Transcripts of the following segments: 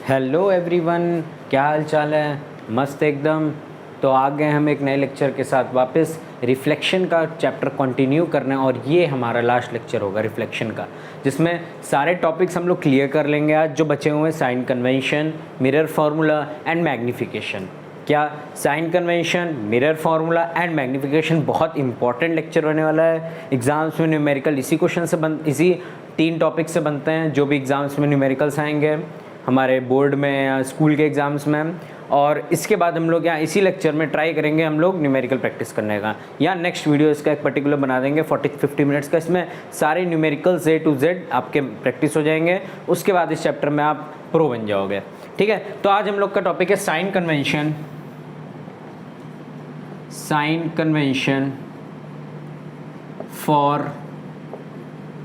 Hello everyone, क्या हाल चाल है। मस्त एकदम। तो आ गए हम एक नए लेक्चर के साथ वापस रिफ्लेक्शन का चैप्टर कंटिन्यू करना है और ये हमारा लास्ट लेक्चर होगा रिफ्लेक्शन का, जिसमें सारे टॉपिक्स हम लोग क्लियर कर लेंगे आज जो बचे हुए हैं। Sign convention, mirror formula and magnification. क्या sign convention, mirror formula and magnification बहुत इंपॉर्टेंट लेक्चर होने वाला है। एग्जाम्स में न्यूमेरिकल इसी क्वेश्चन से इसी 3 टॉपिक से बनते हैं जो भी एग्जाम्स में न्यूमेरिकल्स आएंगे हमारे बोर्ड में या स्कूल के एग्ज़ाम्स में। और इसके बाद हम लोग यहाँ इसी लेक्चर में ट्राई करेंगे हम लोग न्यूमेरिकल प्रैक्टिस करने का, या नेक्स्ट वीडियो इसका एक पर्टिकुलर बना देंगे 40-50 मिनट्स का। इसमें सारे न्यूमेरिकल्स A to Z आपके प्रैक्टिस हो जाएंगे। उसके बाद इस चैप्टर में आप प्रो बन जाओगे। ठीक है, तो आज हम लोग का टॉपिक है sign convention. Sign convention for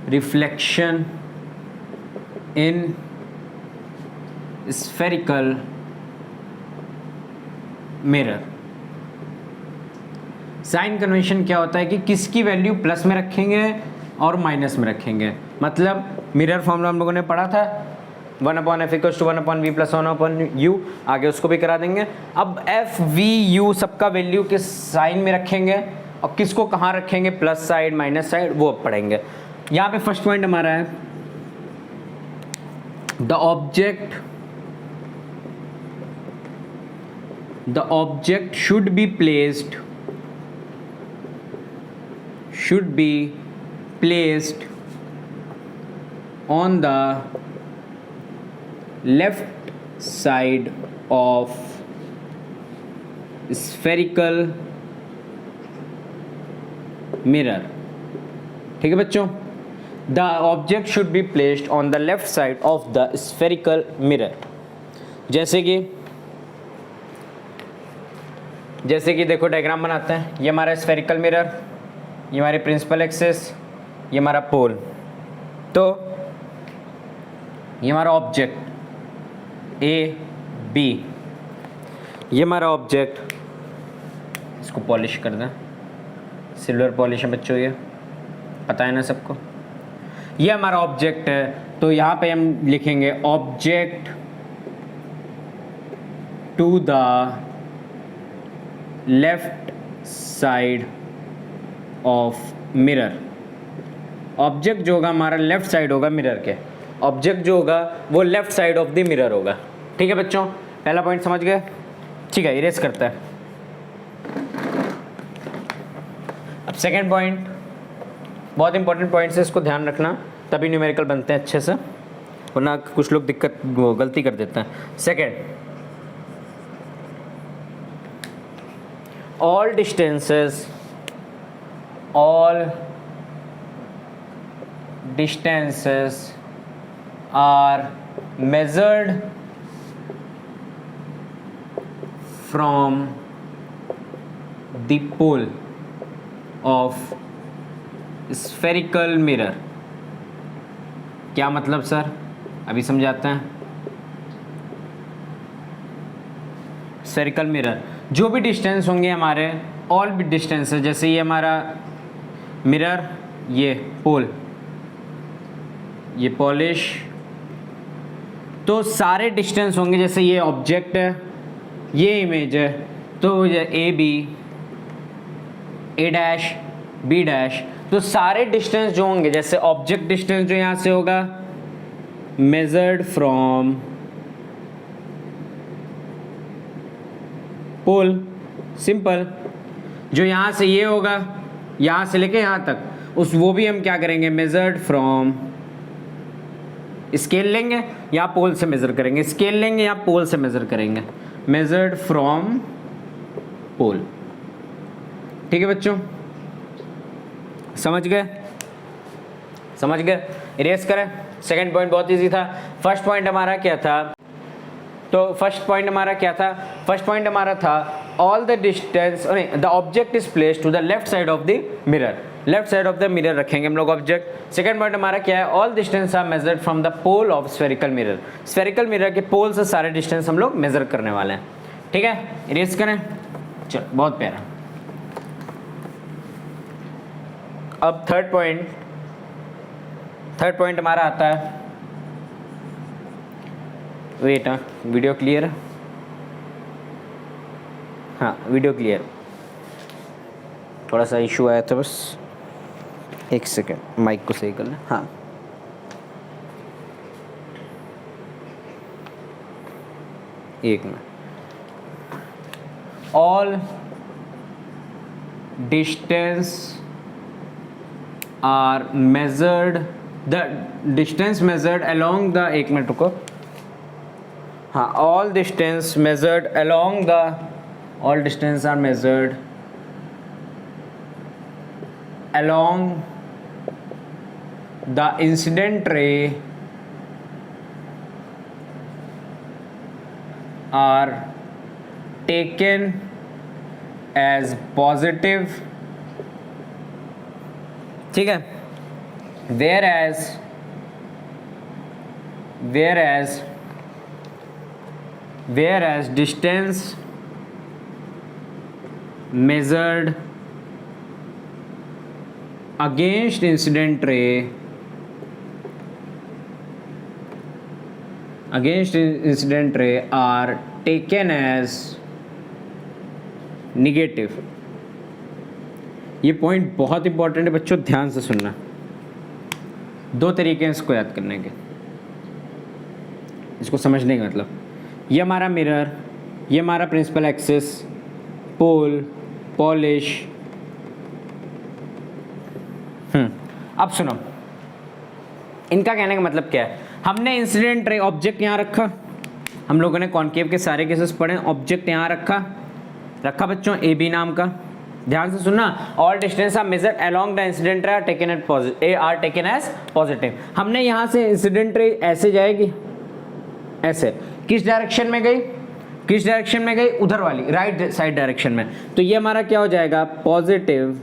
reflection in spherical mirror. Sign convention क्या होता है कि किसकी वैल्यू प्लस में रखेंगे और माइनस में रखेंगे। मतलब मिरर फॉर्मूला हम लोगों ने पढ़ा था 1/f = 1/v + 1/u, आगे उसको भी करा देंगे। अब f v u सबका वैल्यू किस साइन में रखेंगे और किसको कहाँ रखेंगे, प्लस साइड माइनस साइड, वो अब पढ़ेंगे। यहाँ पे फर्स्ट पॉइंट हमारा है the object should be placed on the left side of spherical mirror। ठीक है बच्चों, the object should be placed on the left side of the spherical mirror। जैसे कि देखो डायग्राम बनाते हैं। ये हमारा स्फेरिकल मिरर, ये हमारी प्रिंसिपल एक्सिस, ये हमारा पोल। तो ये हमारा ऑब्जेक्ट ए बी, ये हमारा ऑब्जेक्ट, इसको पॉलिश कर दें, सिल्वर पॉलिश है बच्चों, ये पता है ना सबको। ये हमारा ऑब्जेक्ट है, तो यहाँ पे हम लिखेंगे object to the left side of mirror. Object जो होगा हमारा लेफ्ट साइड होगा मिरर के, ऑब्जेक्ट जो होगा वो left side of the mirror होगा। ठीक है बच्चों, पहला पॉइंट समझ गए। ठीक है, इरेज करता है। अब सेकंड पॉइंट, बहुत इंपॉर्टेंट पॉइंट है, इसको ध्यान रखना, तभी न्यूमेरिकल बनते हैं अच्छे से, वरना कुछ लोग गलती कर देते हैं। Second, all distances are measured from the pole of spherical mirror। क्या मतलब सर, अभी समझाते हैं। स्फेरिकल मिरर जो भी डिस्टेंस होंगे हमारे, ऑल भी डिस्टेंस है, जैसे ये हमारा मिरर, ये पोल, ये पॉलिश, तो सारे डिस्टेंस होंगे। जैसे ये ऑब्जेक्ट है, ये इमेज है, तो ये A B, A dash, B dash, तो सारे डिस्टेंस जो होंगे, जैसे ऑब्जेक्ट डिस्टेंस जो यहाँ से होगा मेजर्ड फ्रॉम पोल, सिंपल। जो यहाँ से ये होगा, यहाँ से लेके यहाँ तक, वो भी हम क्या करेंगे, मेजर्ड फ्रॉम, स्केल लेंगे या पोल से मेजर करेंगे, स्केल लेंगे या पोल से मेजर करेंगे, मेजर्ड फ्रॉम पोल। ठीक है बच्चों, समझ गए। इरेज करें। सेकंड पॉइंट बहुत इजी था। फर्स्ट पॉइंट हमारा क्या था, फर्स्ट पॉइंट हमारा था all the distance, the object is placed to the left side of the mirror. Left side of the mirror रखेंगे हम लोग ऑब्जेक्ट। सेकंड पॉइंट हमारा क्या है, all distance are measured from the pole of spherical mirror. Spherical mirror के pole से सारे distance हम लोग मेजर करने वाले हैं। ठीक है, इरेज करें। चलो, बहुत प्यारा। अब थर्ड पॉइंट हमारा आता है वेट, हाँ वीडियो क्लियर है, हाँ वीडियो क्लियर, थोड़ा सा इशू आया था बस, एक सेकेंड माइक को सही कर लें। हाँ एक minute. All distance are measured, the distance measured along the, एक मिनट रुको, हाँ all distance measured along the, all distance are measured along the incident ray are taken as positive, ठीक है, whereas distance measured against incident ray are taken as negative। ये point बहुत important है बच्चों, ध्यान से सुनना। दो तरीके हैं इसको याद करने के, इसको समझने का मतलब, ये हमारा मिरर, ये हमारा प्रिंसिपल एक्सिस, पोल, पॉलिश। अब सुनो, इनका कहने का मतलब क्या है। हमने इंसिडेंट रे ऑब्जेक्ट यहाँ रखा, हम लोगों ने कॉनकेव के सारे केसेस पढ़े, ऑब्जेक्ट यहाँ रखा बच्चों ए बी नाम का। ध्यान से सुनना, all distance are measured along the incident ray are taken as positive. हमने यहाँ से इंसिडेंट रे ऐसे जाएगी, ऐसे किस डायरेक्शन में गई, उधर वाली राइट साइड डायरेक्शन में, तो ये हमारा क्या हो जाएगा पॉजिटिव,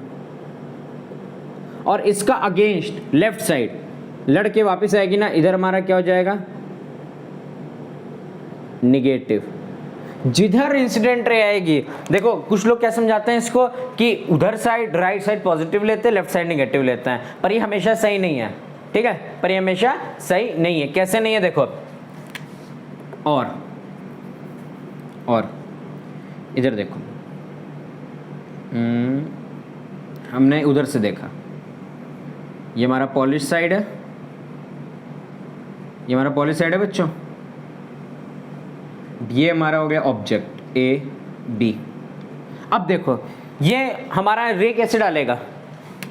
और इसका अगेंस्ट लेफ्ट साइड लड़के वापस आएगी ना, इधर हमारा क्या हो जाएगा निगेटिव। जिधर इंसिडेंट रे आएगी, देखो कुछ लोग क्या समझाते हैं इसको कि उधर साइड राइट साइड पॉजिटिव लेते हैं, लेफ्ट साइड निगेटिव लेते हैं, पर ये हमेशा सही नहीं है, ठीक है, पर ये हमेशा सही नहीं है। कैसे नहीं है देखो, और इधर देखो, हमने उधर से देखा, ये हमारा पॉलिश साइड है, बच्चों, ये हमारा हो गया ऑब्जेक्ट ए बी। अब देखो ये हमारा रे कैसे डालेगा,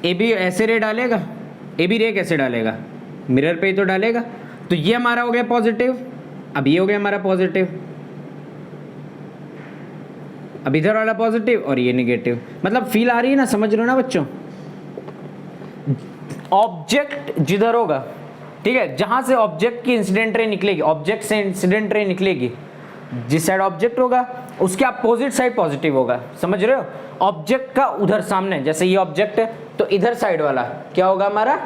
ए बी ऐसे रे डालेगा, ए बी रे कैसे डालेगा, मिरर पे ही तो डालेगा, तो ये हमारा हो गया पॉजिटिव, अब ये हो गया हमारा पॉजिटिव, अब इधर वाला पॉजिटिव और ये निगेटिव। मतलब फील आ रही है ना, समझ रहे हो ना बच्चों। ऑब्जेक्ट जिधर होगा, ठीक है, जहां से ऑब्जेक्ट की इंसिडेंट रे निकलेगी, ऑब्जेक्ट से इंसिडेंट रे निकलेगी, जिस साइड ऑब्जेक्ट होगा उसके अपोजिट साइड पॉजिटिव होगा, समझ रहे हो। ऑब्जेक्ट का उधर सामने, जैसे ये ऑब्जेक्ट है तो इधर साइड वाला क्या होगा हमारा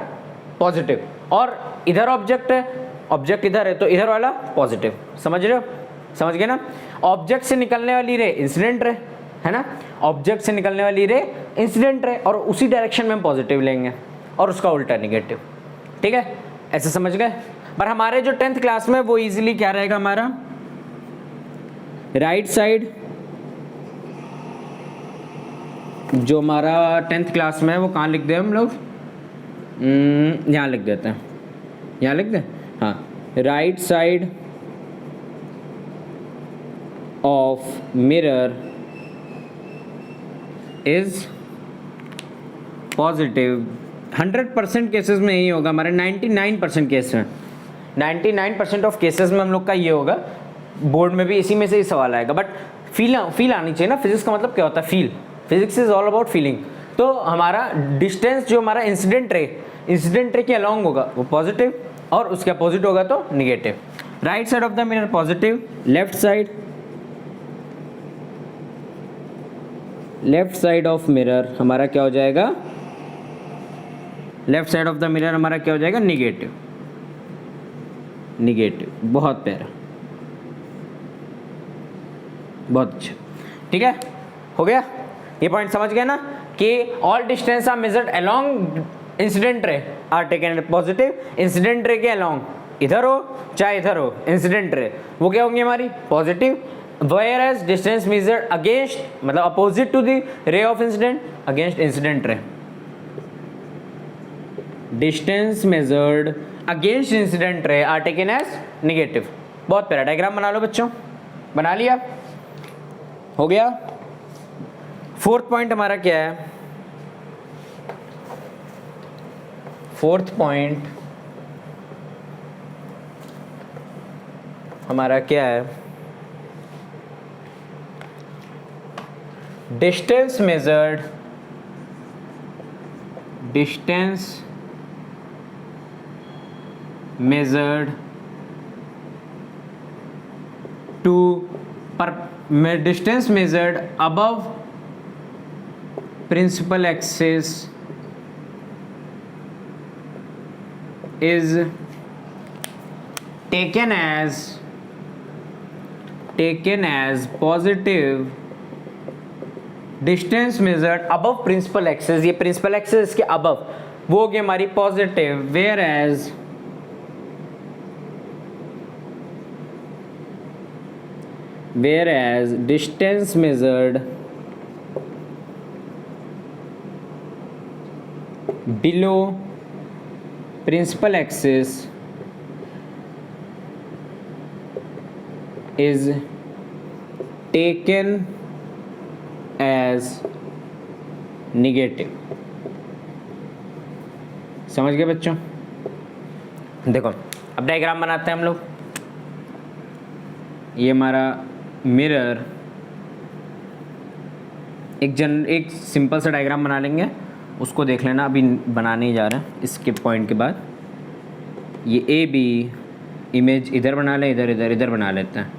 पॉजिटिव, और इधर ऑब्जेक्ट है, ऑब्जेक्ट इधर है तो इधर वाला पॉजिटिव, समझ रहे हो, समझ गए ना। ऑब्जेक्ट से निकलने वाली रे इंसिडेंट रे है ना, ऑब्जेक्ट से निकलने वाली रे इंसिडेंट रे, और उसी डायरेक्शन में हम पॉजिटिव लेंगे और उसका उल्टा निगेटिव, ठीक है, ऐसे समझ गए। पर हमारे जो 10th क्लास में वो इजीली क्या रहेगा हमारा, राइट साइड जो हमारा 10th क्लास में है वो कहाँ लिख दे हम लोग, यहाँ लिख देते हैं, यहाँ लिख दें, हाँ, right side of mirror is positive. 100% cases में यही होगा हमारे, 99% केस में, 99% ऑफ केसेस में हम लोग का ये होगा। बोर्ड में भी इसी में से ही सवाल आएगा, बट फील आनी चाहिए ना। फिजिक्स का मतलब क्या होता है, feel, physics is all about feeling. तो हमारा डिस्टेंस जो हमारा इंसिडेंट रे के अलॉन्ग होगा वो पॉजिटिव, और उसके अपोजिट होगा तो negative. Right side of the mirror positive, left side of mirror हमारा क्या हो जाएगा, left side of the mirror हमारा क्या हो जाएगा निगेटिव। बहुत प्यारा, बहुत अच्छा, ठीक है, हो गया। ये पॉइंट समझ गए ना कि all distance are measured along incident ray are taken positive, incident ray के अलोंग इधर हो चाहे इधर हो, इंसिडेंट रे वो क्या होंगी हमारी positive, whereas distance measured against मतलब opposite to the ray of incident against incident ray, distance measured against incident ray are taken as negative. बहुत प्यारा डायग्राम बना लो बच्चों, बना लिया, हो गया। फोर्थ पॉइंट हमारा क्या है, फोर्थ पॉइंट हमारा क्या है, distance measured, distance measured to distance measured above principal axis is taken as positive, distance measured above principal axis, ये principal axis के above वो होगी हमारी positive, whereas distance measured below principal axis is taken as negative। समझ गए बच्चों? देखो अब डायग्राम बनाते हैं हम लोग। ये हमारा मिरर, एक सिंपल सा डायग्राम बना लेंगे, उसको देख लेना, अभी बनाने ही जा रहे हैं इसके पॉइंट के बाद। ये ए बी इमेज इधर बना लें, इधर बना लेते हैं,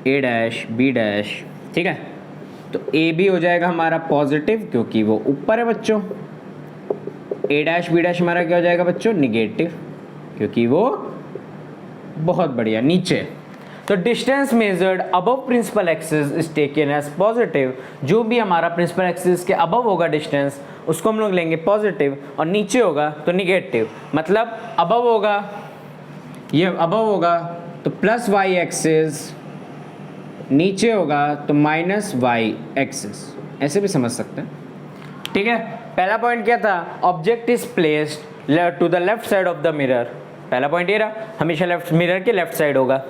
ए डैश बी डैश, ठीक है। तो ए बी हो जाएगा हमारा पॉजिटिव क्योंकि वो ऊपर है बच्चों, ए डैश बी डैश हमारा क्या हो जाएगा बच्चों, निगेटिव क्योंकि वो बहुत बढ़िया नीचे। तो distance measured above principal axis is taken as positive, जो भी हमारा प्रिंसिपल एक्सिस के अबव होगा डिस्टेंस उसको हम लोग लेंगे पॉजिटिव, और नीचे होगा तो निगेटिव। मतलब अबव होगा, ये अबव होगा तो प्लस वाई एक्सिस, नीचे होगा तो माइनस वाई एक्सिस, ऐसे भी समझ सकते हैं, ठीक है। पहला पॉइंट क्या था, object is placed to the left side of the mirror, पहला पॉइंट ये रहा, हमेशा लेफ्ट मिरर के लेफ्ट साइड होगा।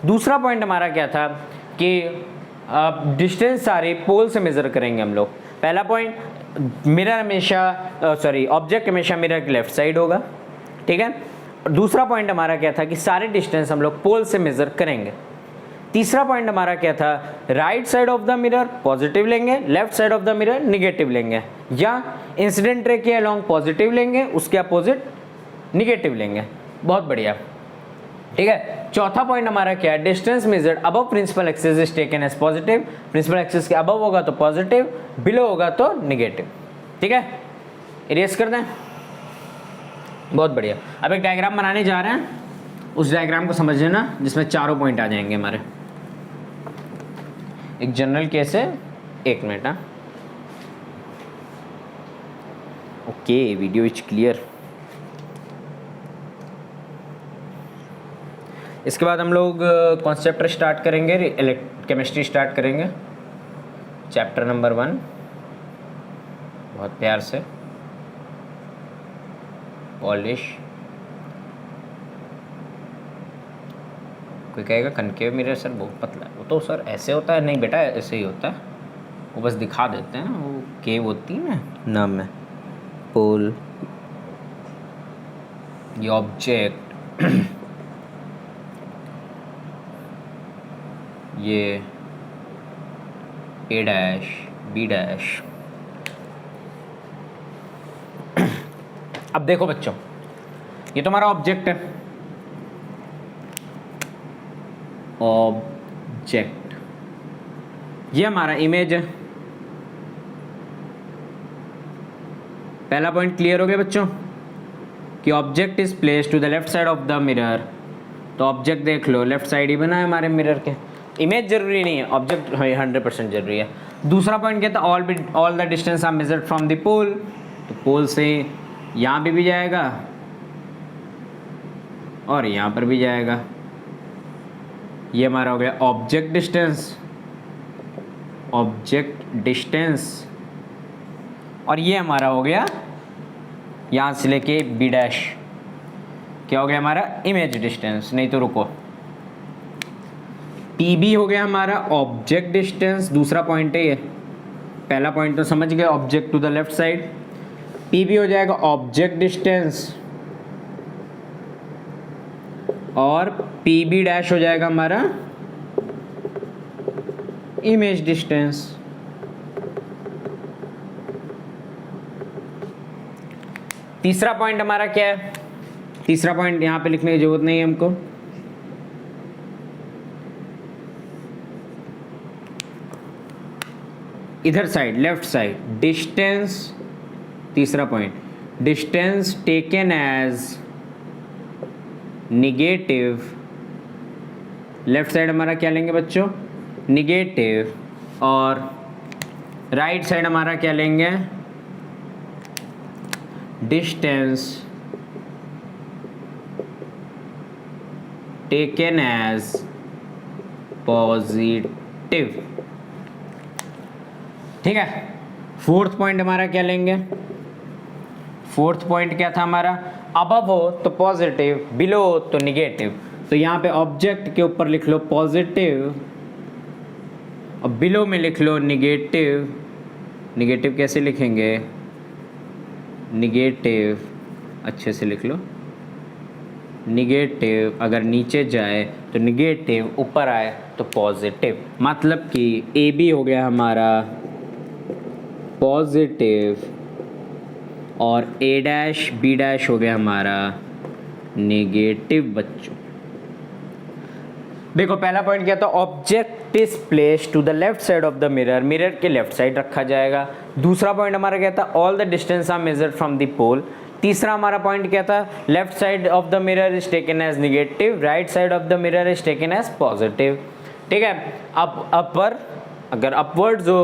दूसरा पॉइंट हमारा क्या था कि डिस्टेंस सारे पोल से मेज़र करेंगे हम लोग। पहला पॉइंट मिरर हमेशा ऑब्जेक्ट हमेशा मिरर के लेफ्ट साइड होगा, ठीक है। दूसरा पॉइंट हमारा क्या था कि सारे डिस्टेंस हम लोग पोल से मेज़र करेंगे। तीसरा पॉइंट हमारा क्या था, right side of the mirror positive लेंगे, left side of the mirror negative लेंगे, या इंसिडेंट रे के अलोंग पॉजिटिव लेंगे, उसके अपोजिट निगेटिव लेंगे। बहुत बढ़िया, ठीक है। चौथा पॉइंट हमारा क्या है, distance measured above principal axis is taken as positive, principal axis के अबव होगा तो पॉजिटिव, बिलो होगा तो निगेटिव, ठीक है। इरेज कर दें, बहुत बढ़िया। अब एक डायग्राम बनाने जा रहे हैं, उस डायग्राम को समझ लेना जिसमें चारों पॉइंट आ जाएंगे हमारे। एक जनरल केस है, एक मिनट, हाँ ओके, वीडियो इज क्लियर। इसके बाद हम लोग कौन सा चैप्टर स्टार्ट करेंगे, केमिस्ट्री स्टार्ट करेंगे, चैप्टर नंबर 1, बहुत प्यार से पॉलिश। कोई कहेगा कनकेव मिरर सर बहुत पतला है, वो तो सर ऐसे होता है, नहीं बेटा ऐसे ही होता है, वो बस दिखा देते हैं, वो केव होती है ना नाम में, पोल, ये ऑब्जेक्ट, ये ए डैश बी डैश। अब देखो बच्चों, ये तो हमारा ऑब्जेक्ट है, ऑब्जेक्ट, ये हमारा इमेज है। पहला पॉइंट क्लियर हो गया बच्चों कि object is placed to the left side of the mirror, तो ऑब्जेक्ट देख लो लेफ्ट साइड ही बना है हमारे मिरर के, इमेज जरूरी नहीं है, ऑब्जेक्ट 100% जरूरी है। दूसरा पॉइंट क्या था, all the distance are measured from the pole, तो पोल से यहाँ भी जाएगा और यहाँ पर भी जाएगा। ये हमारा हो गया ऑब्जेक्ट डिस्टेंस, ऑब्जेक्ट डिस्टेंस। और ये हमारा हो गया यहाँ से लेके बी डैश, क्या हो गया हमारा इमेज डिस्टेंस। नहीं तो रुको, पी बी हो गया हमारा ऑब्जेक्ट डिस्टेंस, दूसरा पॉइंट है ये, पहला पॉइंट तो समझ गए object to the left side. P B हो जाएगा ऑब्जेक्ट डिस्टेंस और पी बी डैश हो जाएगा हमारा इमेज डिस्टेंस। तीसरा पॉइंट हमारा क्या है? तीसरा पॉइंट यहां पे लिखने की जरूरत नहीं है हमको, इधर साइड लेफ्ट साइड डिस्टेंस। तीसरा point distance taken as negative, left side हमारा क्या लेंगे बच्चों? निगेटिव। और राइट साइड हमारा क्या लेंगे? Distance taken as positive. ठीक है। फोर्थ पॉइंट हमारा क्या लेंगे? फोर्थ पॉइंट क्या था हमारा? अबव हो तो पॉजिटिव, बिलो हो तो निगेटिव। तो यहाँ पे ऑब्जेक्ट के ऊपर लिख लो पॉजिटिव और बिलो में लिख लो निगेटिव। निगेटिव कैसे लिखेंगे? निगेटिव, अच्छे से लिख लो, निगेटिव। अगर नीचे जाए तो निगेटिव, ऊपर आए तो पॉजिटिव। मतलब कि ए बी हो गया हमारा पॉजिटिव और ए डैश बी डैश हो गया हमारा नेगेटिव। बच्चों देखो पहला पॉइंट क्या था? Object is placed to the left side of the mirror, mirror के लेफ्ट साइड रखा जाएगा। दूसरा पॉइंट हमारा क्या था? All the distance are measured from the pole. तीसरा हमारा पॉइंट क्या था? Left side of the mirror is taken as negative, right side of the mirror is taken as positive. ठीक है। अब अपर, अगर अपवर्ड्स हो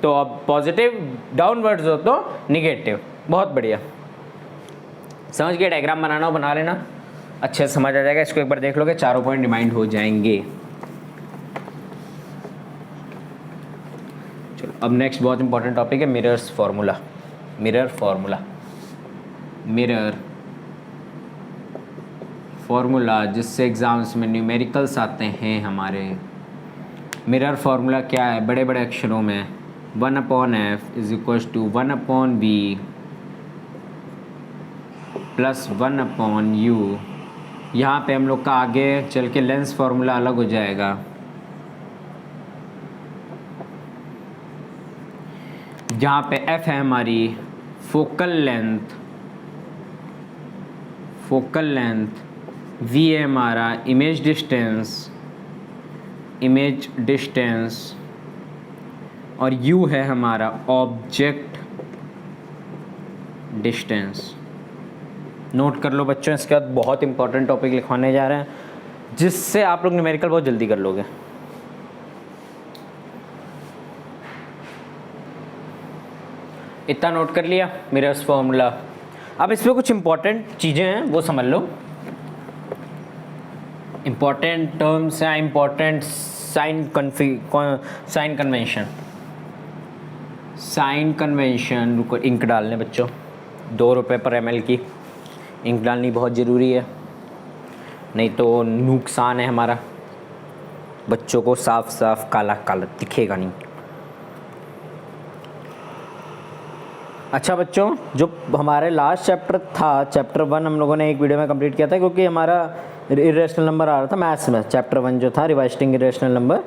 तो अब पॉजिटिव, डाउनवर्ड्स हो तो निगेटिव। बहुत बढ़िया, समझ गए? डायग्राम बनाना हो बना लेना, अच्छे से समझ आ जाएगा। इसको एक बार देख लोगे चारों पॉइंट रिमाइंड हो जाएंगे। चलो अब नेक्स्ट बहुत इंपॉर्टेंट टॉपिक है mirrors formula. Mirror formula, mirror formula जिससे एग्जाम्स में न्यूमेरिकल्स आते हैं हमारे। मिरर फार्मूला क्या है? बड़े बड़े अक्षरों में 1/f is equals to 1/v plus 1/u। यहाँ पे हम लोग का आगे चल के लेंस फार्मूला अलग हो जाएगा। जहाँ पे f है हमारी focal length, focal length, v है हमारा इमेज डिस्टेंस, इमेज डिस्टेंस, और u है हमारा ऑब्जेक्ट डिस्टेंस। नोट कर लो बच्चों, इसके बाद बहुत इंपॉर्टेंट टॉपिक लिखवाने जा रहे हैं जिससे आप लोग न्यूमेरिकल बहुत जल्दी कर लोगे। इतना नोट कर लिया मिरर्स फॉर्मूला। अब इसमें कुछ इंपॉर्टेंट चीज़ें हैं वो समझ लो। इंपॉर्टेंट टर्म्स हैं, important sign convention. Sign convention, रुको इंक डालने बच्चों, 2 रुपये पर ml की इंक डालनी बहुत ज़रूरी है, नहीं तो नुकसान है हमारा, बच्चों को साफ साफ काला काला दिखेगा नहीं। अच्छा बच्चों, जो हमारे लास्ट चैप्टर था, चैप्टर 1 हम लोगों ने एक वीडियो में कंप्लीट किया था क्योंकि हमारा इरेशनल नंबर आ रहा था मैथ्स में। चैप्टर 1 जो था रिवाइजिंग इरेशनल नंबर,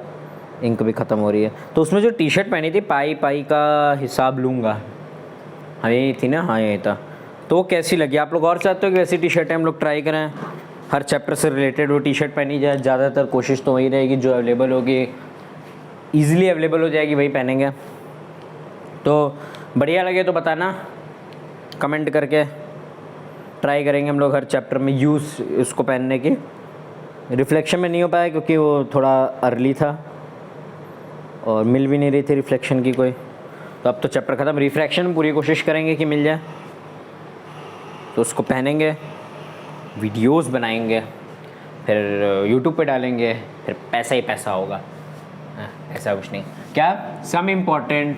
इंक भी ख़त्म हो रही है। तो उसमें जो टी शर्ट पहनी थी पाई पाई का हिसाब लूँगा, हाँ यही थी ना? हाँ यही था। तो कैसी लगी? आप लोग और चाहते हो कि वैसी टी शर्टें हम लोग ट्राई करें, हर चैप्टर से रिलेटेड वो टी शर्ट पहनी जाए? ज़्यादातर कोशिश तो वही रहेगी जो अवेलेबल होगी, ईजिली अवेलेबल हो जाएगी वही पहनेंगे। तो बढ़िया लगे तो बताना कमेंट करके, ट्राई करेंगे हम लोग हर चैप्टर में यूज़ उसको पहनने की। रिफ्लेक्शन में नहीं हो पाया क्योंकि वो थोड़ा अर्ली था और मिल भी नहीं रही थी रिफ्लेक्शन की कोई, तो अब तो चैप्टर ख़त्म। रिफ्रैक्शन पूरी कोशिश करेंगे कि मिल जाए, तो उसको पहनेंगे वीडियोस बनाएंगे, फिर यूट्यूब पे डालेंगे, फिर पैसा ही पैसा होगा। ऐसा कुछ नहीं। क्या some important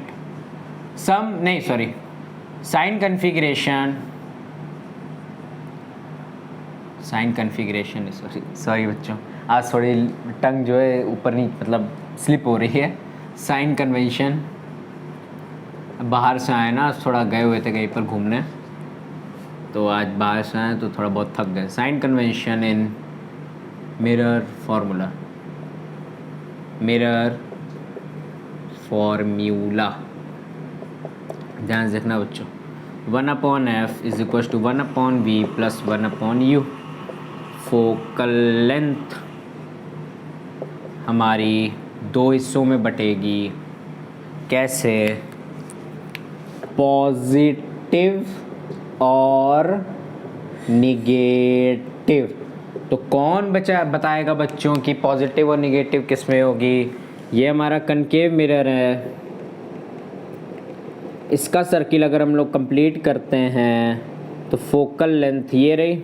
sign configuration sorry बच्चों, आज थोड़ी टंग जो है ऊपर नहीं मतलब स्लिप हो रही है। साइन कन्वेंशन, बाहर से आए ना, थोड़ा गए हुए थे कहीं पर घूमने, तो आज बाहर से आए तो थोड़ा बहुत थक गए। Sign convention in mirror formula, ध्यान से देखना बच्चों। 1/f is equal to 1/v plus 1/u। Focal length हमारी दो हिस्सों में बटेगी। कैसे? पॉजिटिव और निगेटिव। तो कौन बताएगा बच्चों कि पॉजिटिव और निगेटिव किस में होगी? ये हमारा कनकेव मिरर है, इसका सर्किल अगर हम लोग कंप्लीट करते हैं तो फोकल लेंथ ये रही,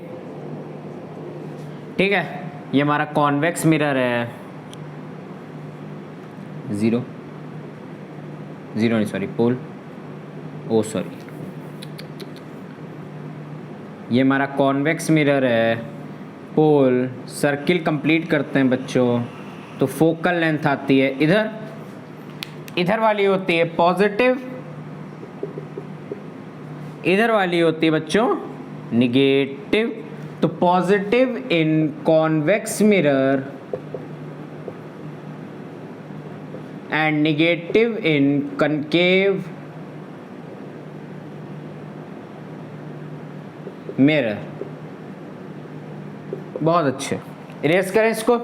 ठीक है। ये हमारा कॉन्वेक्स मिरर है, ये हमारा कॉन्वेक्स मिरर है, पोल। सर्किल कंप्लीट करते हैं बच्चों तो फोकल लेंथ आती है इधर वाली होती है पॉजिटिव, इधर वाली होती है बच्चों निगेटिव। तो positive in convex mirror and negative in concave mirror. बहुत अच्छे, इरेज करें इसको।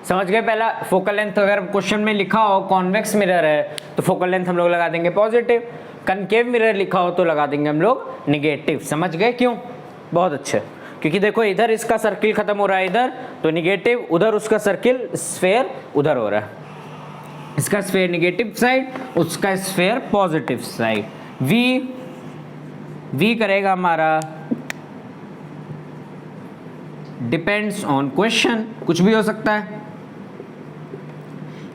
समझ गए? पहला फोकल लेंथ अगर क्वेश्चन में लिखा हो कॉन्वेक्स मिरर है तो फोकल लेंथ हम लोग लगा देंगे पॉजिटिव, कनकेव मिरर लिखा हो तो लगा देंगे हम लोग निगेटिव। समझ गए क्यों? बहुत अच्छे, क्योंकि देखो इधर इसका सर्किल खत्म हो रहा है इधर, तो निगेटिव, उधर उसका सर्किल स्फेयर उधर हो रहा है, इसका स्फेयर निगेटिव साइड, उसका स्फेयर पॉजिटिव साइड। वी करेगा हमारा डिपेंड्स ऑन क्वेश्चन, कुछ भी हो सकता है।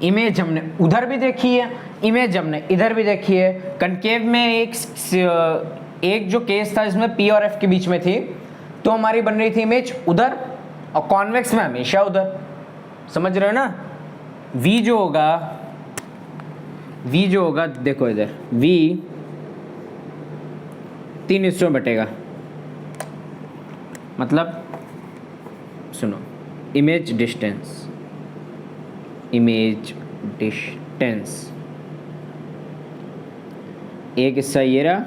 इमेज हमने उधर भी देखी है, इमेज हमने इधर भी देखी है। कनकेव में एक जो केस था इसमें P और F के बीच में थी, तो हमारी बन रही थी इमेज उधर, और कॉन्वेक्स में हमेशा उधर। समझ रहे हो ना? V जो होगा देखो इधर, V 3 हिस्सों में बटेगा। मतलब सुनो, इमेज डिस्टेंस, एक हिस्सा ये रहा,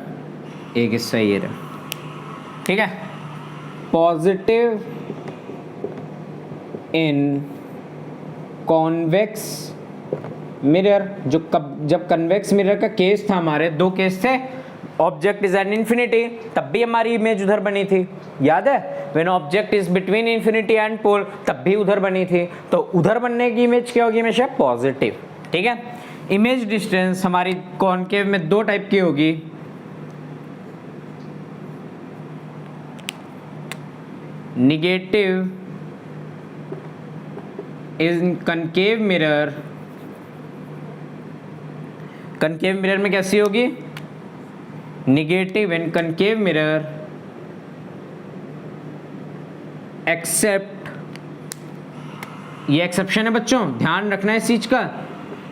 एक हिस्सा ये रहा, ठीक है। पॉजिटिव इन कॉन्वेक्स मिरर, जब कन्वेक्स मिरर का केस था, हमारे दो केस थे, ऑब्जेक्ट इज एन इन्फिनिटी, तब भी हमारी इमेज उधर बनी थी, याद है? When object is between infinity and pole, तब भी उधर बनी थी। तो उधर बनने की इमेज क्या होगी? हमेशा पॉजिटिव, ठीक है। इमेज डिस्टेंस हमारी कॉनकेव में दो टाइप की होगी, negative in concave mirror. Concave mirror में कैसी होगी? Negative in concave mirror accept, ये एक्सेप्शन है बच्चों, ध्यान रखना है इस चीज का।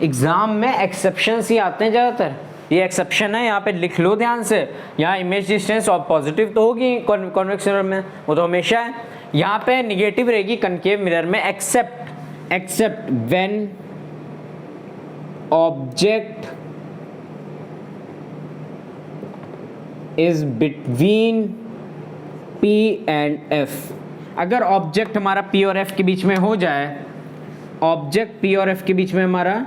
एग्जाम में एक्सेप्शन ही आते हैं ज्यादातर, ये एक्सेप्शन है, यहाँ पे लिख लो ध्यान से। यहाँ इमेज डिस्टेंस और पॉजिटिव तो होगी कॉन्वेक्स मिरर में, वो तो हमेशा है। यहाँ पे निगेटिव रहेगी कनकेव मिरर में, accept when object is between P and F। अगर ऑब्जेक्ट हमारा P और F के बीच में हो जाए, ऑब्जेक्ट P और F के बीच में हमारा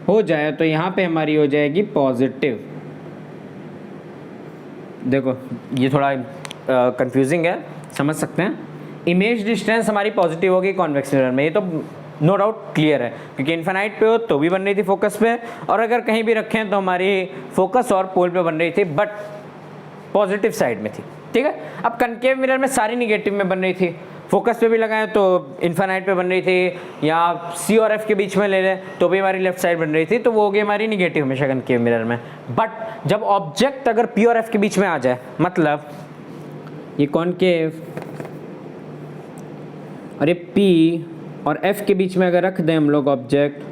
हो जाए, तो यहाँ पे हमारी हो जाएगी पॉजिटिव। देखो ये थोड़ा कंफ्यूजिंग है, समझ सकते हैं। इमेज डिस्टेंस हमारी पॉजिटिव होगी कॉन्वेक्स मिरर में, ये तो नो डाउट क्लियर है, क्योंकि इन्फिनाइट पे हो तो भी बन रही थी फोकस पे, और अगर कहीं भी रखें तो हमारी फोकस और पोल पे बन रही थी, बट पॉजिटिव साइड में थी, ठीक है। अब कनकेव मिरर में सारी निगेटिव में बन रही थी, फोकस पे भी लगाएं तो इन्फिनाइट पे बन रही थी, या सी और एफ के बीच में ले लें तो भी हमारी लेफ्ट साइड बन रही थी, तो वो हो गई हमारी निगेटिव हमेशा कनकेव मिरर में। बट जब ऑब्जेक्ट अगर पी और एफ के बीच में आ जाए, मतलब ये कॉनकेव और ये पी और एफ के बीच में अगर रख दें हम लोग ऑब्जेक्ट,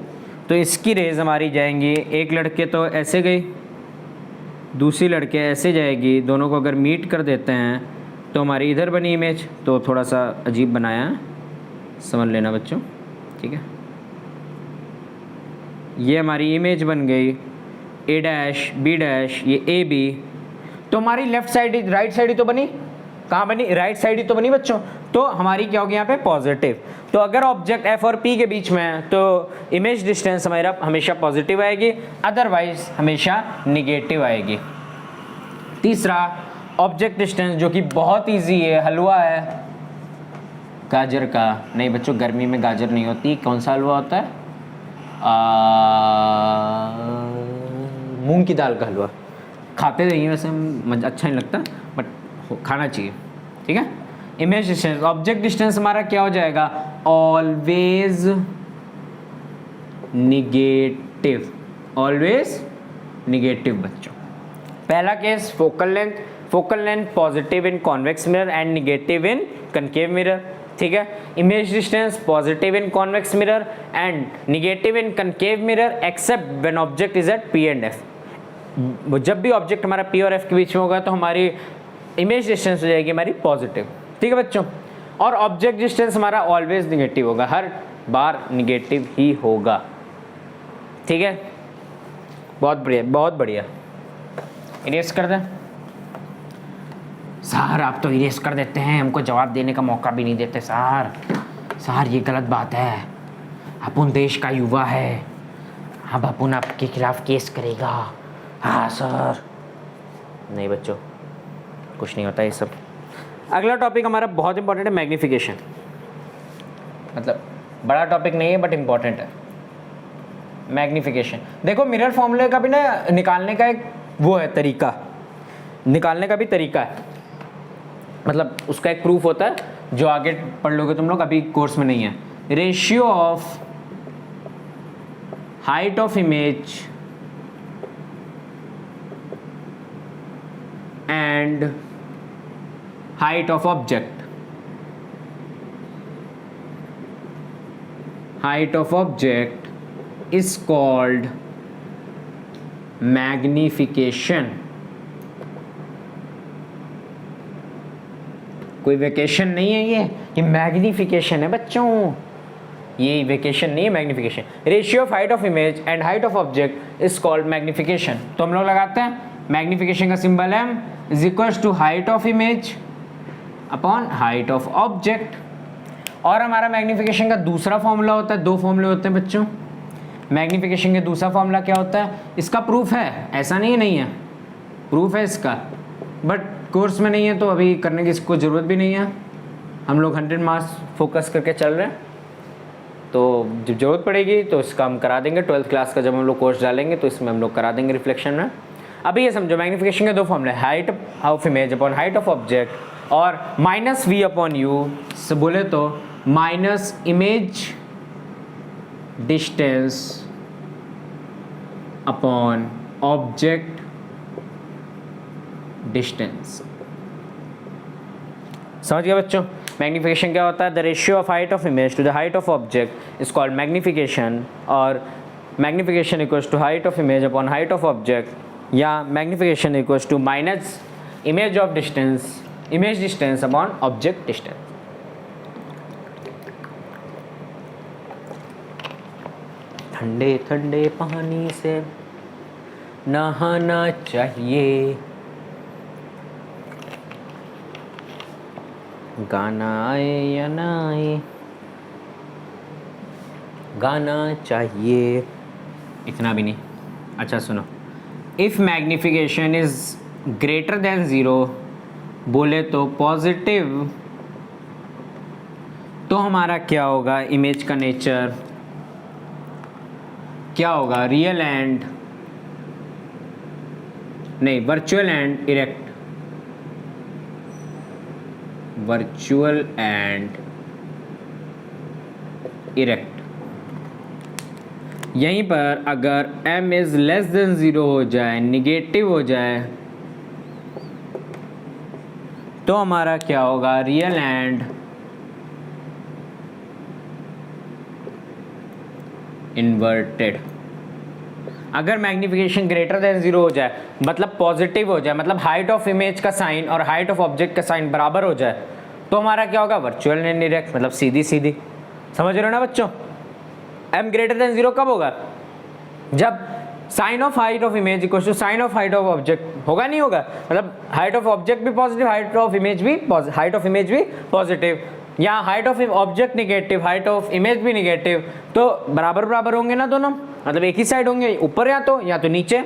तो इसकी रेज हमारी जाएंगी, एक लड़के तो ऐसे गई, दूसरी लड़के ऐसे जाएगी, दोनों को अगर मीट कर देते हैं तो हमारी इधर बनी इमेज। तो थोड़ा सा अजीब बनाया है, समझ लेना बच्चों, ठीक है। ये हमारी इमेज बन गई ए डैश बी डैश, ये ए बी, तो हमारी लेफ्ट साइड राइट साइड ही तो बनी, कहाँ बनी, राइट साइड ही तो बनी बच्चों। तो हमारी क्या होगी यहाँ पे, पॉजिटिव। तो अगर ऑब्जेक्ट एफ और पी के बीच में है तो इमेज डिस्टेंस हमारा हमेशा पॉजिटिव आएगी, अदरवाइज हमेशा निगेटिव आएगी। तीसरा ऑब्जेक्ट डिस्टेंस, जो कि बहुत इजी है, हलवा है गाजर का, नहीं बच्चों गर्मी में गाजर नहीं होती, कौन सा हलवा होता है, मूंग की दाल का हलवा। खाते नहीं वैसे, अच्छा नहीं लगता बट खाना चाहिए, ठीक है। इमेज डिस्टेंस, ऑब्जेक्ट डिस्टेंस हमारा क्या हो जाएगा, ऑलवेज निगेटिव, ऑलवेज निगेटिव बच्चों। पहला case focal length positive in convex mirror and negative in concave mirror, ठीक है। Image distance positive in convex mirror and negative in concave mirror except when object is at P and F. जब भी object हमारा P और F के बीच में होगा तो हमारी इमेज डिस्टेंस हो जाएगी हमारी पॉजिटिव, ठीक है बच्चों। और ऑब्जेक्ट डिस्टेंस हमारा ऑलवेज निगेटिव होगा, हर बार निगेटिव ही होगा, ठीक है। बहुत बढ़िया, बहुत बढ़िया। इरेज कर दें सर, आप तो इरेज कर देते हैं, हमको जवाब देने का मौका भी नहीं देते सर ये गलत बात है, अपुन देश का युवा है, अब अपुन आपके खिलाफ केस करेगा। हाँ सर, नहीं बच्चों कुछ नहीं होता ये सब। अगला टॉपिक हमारा बहुत इंपॉर्टेंट है, मैग्नीफिकेशन। मतलब बड़ा टॉपिक नहीं है बट इंपॉर्टेंट है मैग्नीफिकेशन। देखो मिरर फॉर्मूले का भी ना निकालने का एक वो है तरीका, निकालने का भी तरीका है, मतलब उसका एक प्रूफ होता है जो आगे पढ़ लोगे तुम लोग, अभी कोर्स में नहीं है। Ratio of height of image and height of object, height of object is called magnification। कोई वेकेशन नहीं है ये मैग्निफिकेशन है बच्चों, ये वेकेशन नहीं है, magnification. Ratio of height of image and height of object is called magnification. तो हम लोग लगाते हैं मैग्निफिकेशन का symbol m is equal to height of image upon height of object. और हमारा मैग्नीफिकेशन का दूसरा फॉर्मूला होता है, दो फॉर्मूले होते हैं बच्चों। मैग्नीफिकेशन का दूसरा फॉर्मूला क्या होता है, इसका प्रूफ है, ऐसा नहीं है, प्रूफ है इसका, बट कोर्स में नहीं है तो अभी करने की इसको ज़रूरत भी नहीं है। हम लोग 100 मार्क्स फोकस करके चल रहे हैं, तो जब ज़रूरत पड़ेगी तो इसका हम करा देंगे। 12th क्लास का जब हम लोग कोर्स डालेंगे तो इसमें हम लोग करा देंगे रिफ्लेक्शन में। अभी ये समझो मैग्नीफिकेशन के दो फॉर्मूले, height of image upon height of object और माइनस वी अपॉन यू से बोले तो minus image distance upon object distance. समझ गया बच्चों, मैग्नीफिकेशन क्या होता है, the ratio of height of image to the height of object is called magnification, और magnification equals to height of image upon height of object, या magnification equals to minus image of distance, image distance upon object distance. ठंडे ठंडे पानी से नहाना चाहिए, गाना आए या ना आए गाना चाहिए, इतना भी नहीं। अच्छा सुनो, if magnification is greater then 0 बोले तो पॉजिटिव, तो हमारा क्या होगा, इमेज का नेचर क्या होगा, रियल एंड नहीं virtual and erect, virtual and erect. यहीं पर अगर m इज लेस देन 0 हो जाए, निगेटिव हो जाए, तो हमारा क्या होगा, रियल एंड इन्वर्टेड। अगर मैग्निफिकेशन ग्रेटर देन 0 हो जाए, मतलब पॉजिटिव हो जाए, मतलब हाइट ऑफ इमेज का साइन और हाइट ऑफ ऑब्जेक्ट का साइन बराबर हो जाए, तो हमारा क्या होगा, वर्चुअल एंड इरेक्ट, मतलब सीधी सीधी। समझ रहे हो ना बच्चों? m ग्रेटर देन 0 कब होगा, जब sign of height of image equal to sign of height of object होगा, नहीं होगा, मतलब हाइट ऑफ ऑब्जेक्ट भी पॉजिटिव, हाइट ऑफ इमेज भी पॉजिटिव, या height of object negative, height of image भी निगेटिव, तो बराबर बराबर होंगे ना दोनों, मतलब एक ही साइड होंगे, ऊपर या तो नीचे,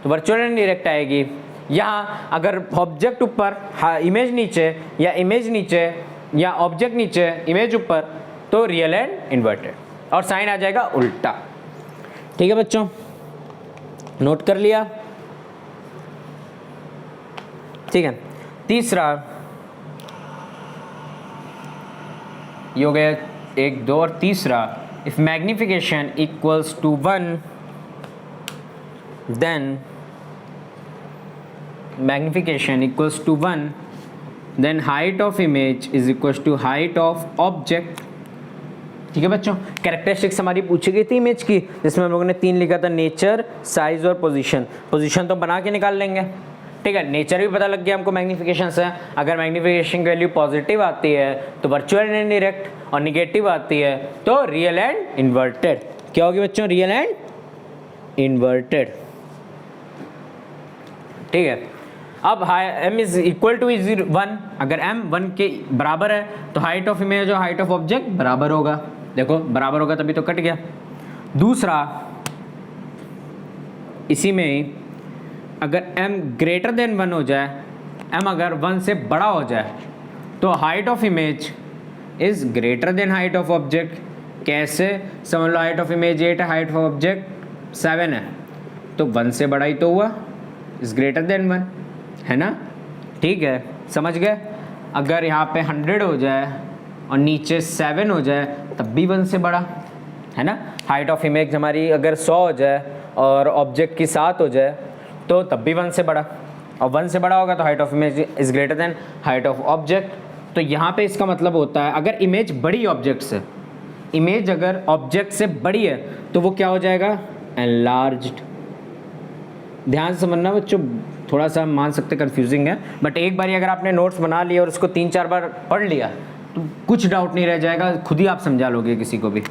तो वर्चुअल एंड डायरेक्ट आएगी। यहाँ अगर ऑब्जेक्ट ऊपर, इमेज नीचे, या इमेज नीचे या ऑब्जेक्ट नीचे, इमेज ऊपर, तो रियल एंड इन्वर्टेड, और साइन आ जाएगा उल्टा। ठीक है बच्चों, नोट कर लिया? ठीक है। तीसरा, ये हो गया 1 2, और तीसरा, if magnification equals to 1 then magnification equals to 1 then height of image is equals to height of object. ठीक है बच्चों, कैरेक्टरिस्टिक्स हमारी पूछी गई थी इमेज की, जिसमें हम लोगों ने 3 लिखा था, नेचर, साइज और पोजीशन। पोजीशन तो बना के निकाल लेंगे, ठीक है। नेचर भी पता लग गया हमको मैग्निफिकेशन से, अगर मैग्निफिकेशन की वैल्यू पॉजिटिव आती है तो वर्चुअल एंड डायरेक्ट, और निगेटिव आती है तो रियल एंड इन्वर्टेड। क्या होगी बच्चों, रियल एंड इन्वर्टेड। ठीक है। अब m इज इक्वल टू 1, अगर m 1 के बराबर है तो हाइट ऑफ इमेज और हाइट ऑफ ऑब्जेक्ट बराबर होगा। देखो बराबर होगा तभी तो कट गया। दूसरा, इसी में ही अगर m ग्रेटर देन 1 हो जाए, m अगर 1 से बड़ा हो जाए, तो height of image is greater than height of object. कैसे? समझ लो, हाइट ऑफ इमेज 8 है, हाइट ऑफ ऑब्जेक्ट 7 है, तो 1 से बड़ा ही तो हुआ, इज ग्रेटर देन 1, है ना? ठीक है, समझ गए? अगर यहाँ पे 100 हो जाए और नीचे 7 हो जाए, तब भी 1 से बड़ा, है ना? हाइट ऑफ इमेज हमारी अगर 100 हो जाए और ऑब्जेक्ट की 7 हो जाए, तो तब भी 1 से बड़ा, और 1 से बड़ा होगा तो height of image is greater than height of object. तो यहाँ पे इसका मतलब होता है, अगर इमेज बड़ी ऑब्जेक्ट से, इमेज अगर ऑब्जेक्ट से बड़ी है तो वो क्या हो जाएगा, एनलार्ज्ड। ध्यान से समझना बच्चों, थोड़ा सा मान सकते कंफ्यूजिंग है, बट एक बार अगर आपने नोट्स बना लिया और उसको 3-4 बार पढ़ लिया तो कुछ डाउट नहीं रह जाएगा, खुद ही आप समझा लोगे किसी को भी।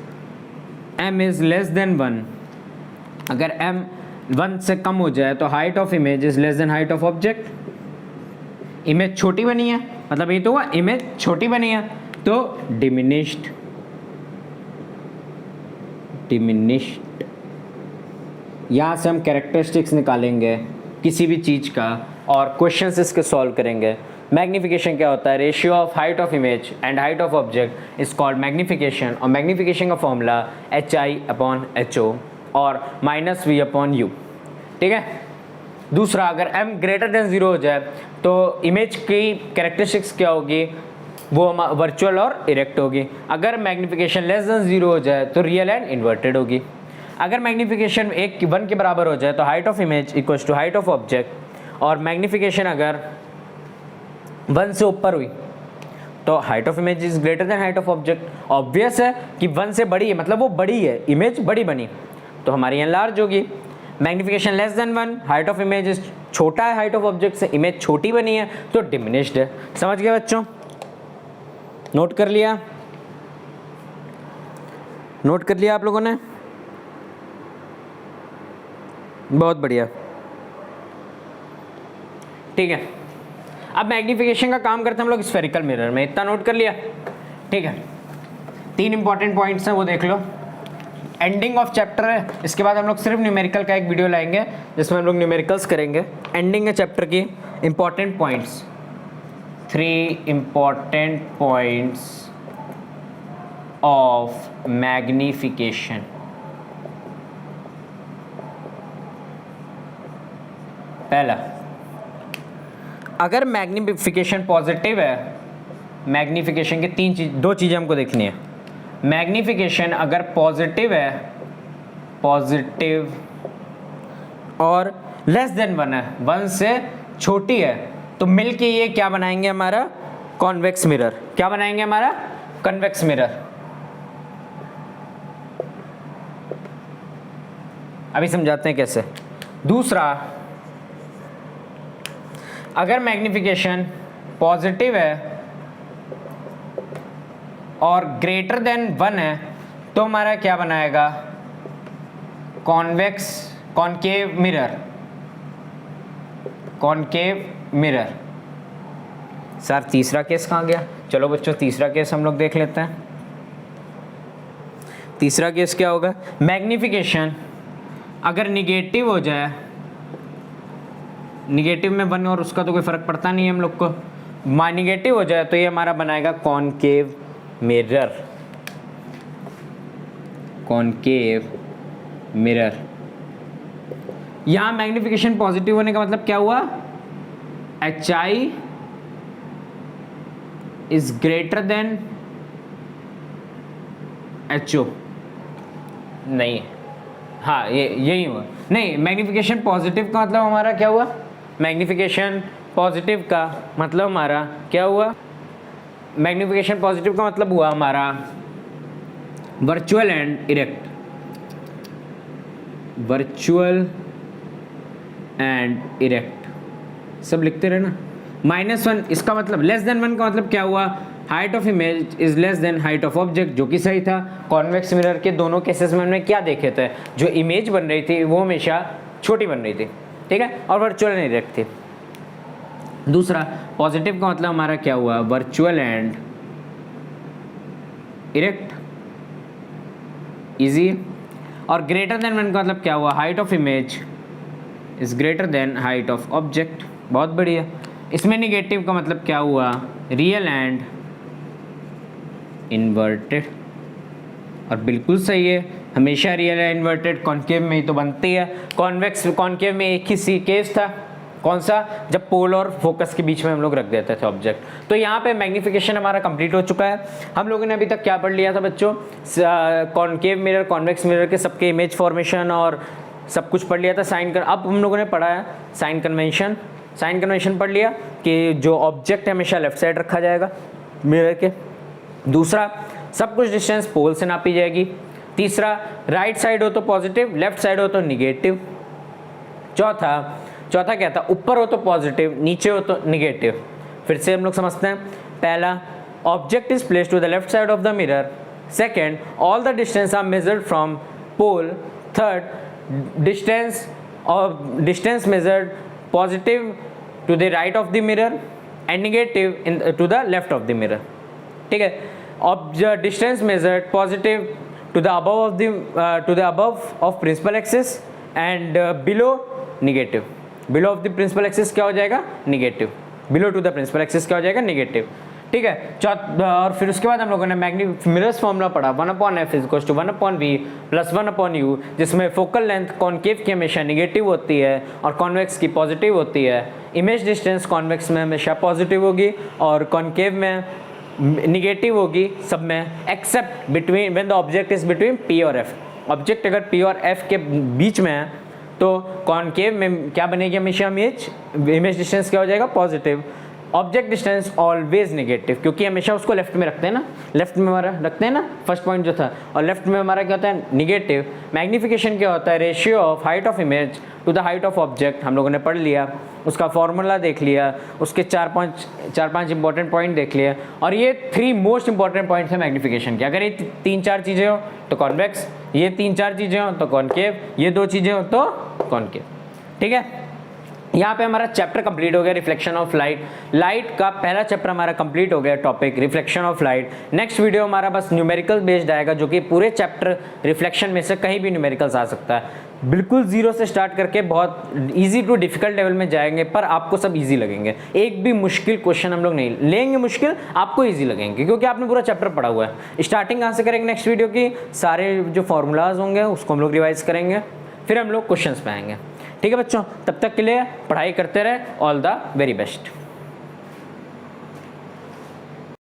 m इज लेस देन 1, अगर m 1 से कम हो जाए तो height of image is less than height of object. Image छोटी बनी है, मतलब ये तो हुआ इमेज छोटी बनी है, तो डिमिनिश्ड। यहाँ से हम कैरेक्टरिस्टिक्स निकालेंगे किसी भी चीज़ का और क्वेश्चंस इसके सॉल्व करेंगे। मैग्निफिकेशन क्या होता है, ratio of height of image and height of object is called magnification, और मैग्निफिकेशन का फॉर्मूला HI/HO और -V/U। ठीक है। दूसरा, अगर m ग्रेटर देन 0 हो जाए तो इमेज की कैरेक्टरिस्टिक्स क्या होगी, वो वर्चुअल और इरेक्ट होगी। अगर मैग्निफिकेशन लेस देन 0 हो जाए तो रियल एंड इन्वर्टेड होगी। अगर मैग्निफिकेशन 1 के बराबर हो जाए तो height of image equals to height of object, और मैग्निफिकेशन अगर 1 से ऊपर हुई तो height of image is greater than height of object. Obvious है कि 1 से बड़ी है, मतलब वो बड़ी है, इमेज बड़ी बनी, तो हमारी एनलार्ज होगी। Magnification less than 1, height of image is छोटा है हाइट ऑफ ऑब्जेक्ट से, इमेज छोटी बनी है, तो डिमिनिश्ड है। समझ गए बच्चों? नोट कर लिया? नोट कर लिया आप लोगों ने? बहुत बढ़िया। ठीक है, अब मैग्निफिकेशन का काम करते हैं हम लोग स्फेरिकल मिरर में। इतना नोट कर लिया? ठीक है। 3 इंपॉर्टेंट पॉइंट्स हैं, वो देख लो। एंडिंग ऑफ चैप्टर है, इसके बाद हम लोग सिर्फ न्यूमेरिकल का एक वीडियो लाएंगे जिसमें हम लोग न्यूमेरिकल्स करेंगे। एंडिंग है चैप्टर की। Important points, 3 important points of magnification. पहला, अगर मैग्निफिकेशन पॉजिटिव है मैग्नीफिकेशन की दो चीज़ें हमको देखनी है। मैग्नीफिकेशन अगर पॉजिटिव है, पॉजिटिव और लेस देन 1 है, 1 से छोटी है, तो मिलके ये क्या बनाएंगे हमारा कॉन्वेक्स मिरर। क्या बनाएंगे हमारा कन्वेक्स मिरर। अभी समझाते हैं कैसे। दूसरा, अगर मैग्नीफिकेशन पॉजिटिव है और ग्रेटर देन 1 है तो हमारा क्या बनाएगा concave mirror. Concave mirror. Sir तीसरा केस कहाँ गया? चलो बच्चों तीसरा केस हम लोग देख लेते हैं। तीसरा केस क्या होगा? मैग्नीफिकेशन अगर निगेटिव हो जाए, निगेटिव में 1 और उसका तो कोई फर्क पड़ता नहीं है हम लोग को, निगेटिव हो जाए तो ये हमारा बनाएगा कॉनकेव मिरर। Concave mirror. यहां मैग्नीफिकेशन पॉजिटिव होने का मतलब क्या हुआ? HI is greater then HO। नहीं, हाँ ये यही हुआ। नहीं, मैग्नीफिकेशन पॉजिटिव का मतलब हमारा क्या हुआ? मैग्नीफिकेशन पॉजिटिव का मतलब हमारा क्या हुआ? मैग्नीफिकेशन पॉजिटिव का मतलब हुआ हमारा virtual and erect. Virtual and erect सब लिखते रहे ना। -1 इसका मतलब लेस देन 1 का मतलब क्या हुआ? Height of image is less than height of object, जो कि सही था। कॉन्वेक्स मिरर के दोनों केसेस में हमने क्या देखे थे? जो इमेज बन रही थी वो हमेशा छोटी बन रही थी, ठीक है, और वर्चुअल एंड इरेक्ट थी। दूसरा, पॉजिटिव का मतलब हमारा क्या हुआ? Virtual and erect, easy. और ग्रेटर देन 1 का मतलब क्या हुआ? Height of image is greater than height of object, बहुत बढ़िया। इसमें निगेटिव का मतलब क्या हुआ? रियल एंड इन्वर्टेड, और बिल्कुल सही है, हमेशा रियल एंड इन्वर्टेड कॉन्केव में ही तो बनती है। कॉन्वेक्स कॉन्केव में एक ही केस था, कौन सा? जब पोल और फोकस के बीच में हम लोग रख देते थे ऑब्जेक्ट। तो यहाँ पे मैग्नीफिकेशन हमारा कंप्लीट हो चुका है। हम लोगों ने अभी तक क्या पढ़ लिया था बच्चों? कॉन्केव मिरर, कॉन्वेक्स मिरर के सबके इमेज फॉर्मेशन और सब कुछ पढ़ लिया था। अब हम लोगों ने पढ़ा है साइन कन्वेंशन। साइन कन्वेंशन पढ़ लिया कि जो ऑब्जेक्ट है हमेशा लेफ्ट साइड रखा जाएगा मिरर के। दूसरा, सब कुछ डिस्टेंस पोल से नापी जाएगी। तीसरा, राइट साइड हो तो पॉजिटिव, लेफ्ट साइड हो तो निगेटिव। चौथा क्या था? ऊपर हो तो पॉजिटिव, नीचे हो तो निगेटिव। फिर से हम लोग समझते हैं। पहला, object is placed to the left side of the mirror. Second, all the distance are measured from pole. Third, distance measured positive to the right of the mirror and negative to the left of the mirror, ठीक है। Distance measured positive to the above of principal axis and below negative. Below of the principal axis क्या हो जाएगा? Negative. Below to the principal axis क्या हो जाएगा? Negative, ठीक है। और फिर उसके बाद हम लोगों ने मिरर्स फॉर्मूला पढ़ा 1/f = 1/v + 1/u, जिसमें फोकल लेंथ कॉन्केव की हमेशा निगेटिव होती है और कॉन्वेक्स की पॉजिटिव होती है। इमेज डिस्टेंस कॉन्वेक्स में हमेशा पॉजिटिव होगी और कॉन्केव में निगेटिव होगी सब में, except between when the object is between p और f। ऑब्जेक्ट अगर p और f के बीच में है तो कॉन्केव में क्या बनेगी? हमेशा इमेज डिस्टेंस क्या हो जाएगा? Positive. Object distance always negative, क्योंकि हमेशा उसको लेफ्ट में रखते हैं ना, लेफ्ट में हमारा रखते हैं ना, फर्स्ट पॉइंट जो था, और लेफ्ट में हमारा क्या होता है? निगेटिव। मैग्नीफिकेशन क्या होता है? Ratio of height of image to the height of object. हम लोगों ने पढ़ लिया, उसका फॉर्मूला देख लिया, उसके चार पांच इंपॉर्टेंट पॉइंट देख लिए, और ये 3 मोस्ट इंपॉर्टेंट पॉइंट्स है मैग्नीफिकेशन के। अगर ये 3-4 चीज़ें हो तो कॉन्वेक्स, ये 3-4 चीज़ें हो तो कॉन्केव, ये 2 चीज़ें हो तो कॉन्केव, ठीक है। यहाँ पे हमारा चैप्टर कंप्लीट हो गया रिफ्लेक्शन ऑफ लाइट। लाइट का पहला चैप्टर हमारा कंप्लीट हो गया, topic reflection of light. Next video हमारा बस न्यूमेरिकल बेस्ड आएगा, जो कि पूरे चैप्टर रिफ्लेक्शन में से कहीं भी न्यूमेरिकल्स आ सकता है। बिल्कुल जीरो से स्टार्ट करके बहुत इजी टू डिफिकल्ट लेवल में जाएंगे, पर आपको सब इजी लगेंगे। एक भी मुश्किल क्वेश्चन हम लोग नहीं लेंगे, मुश्किल आपको इजी लगेंगे, क्योंकि आपने पूरा चैप्टर पढ़ा हुआ है। स्टार्टिंग कहाँ से करेंगे? नेक्स्ट वीडियो की सारे जो फॉर्मूलाज होंगे उसको हम लोग रिवाइज करेंगे, फिर हम लोग क्वेश्चंस पे आएंगे, ठीक है बच्चों। तब तक के लिए पढ़ाई करते रहे। All the very best.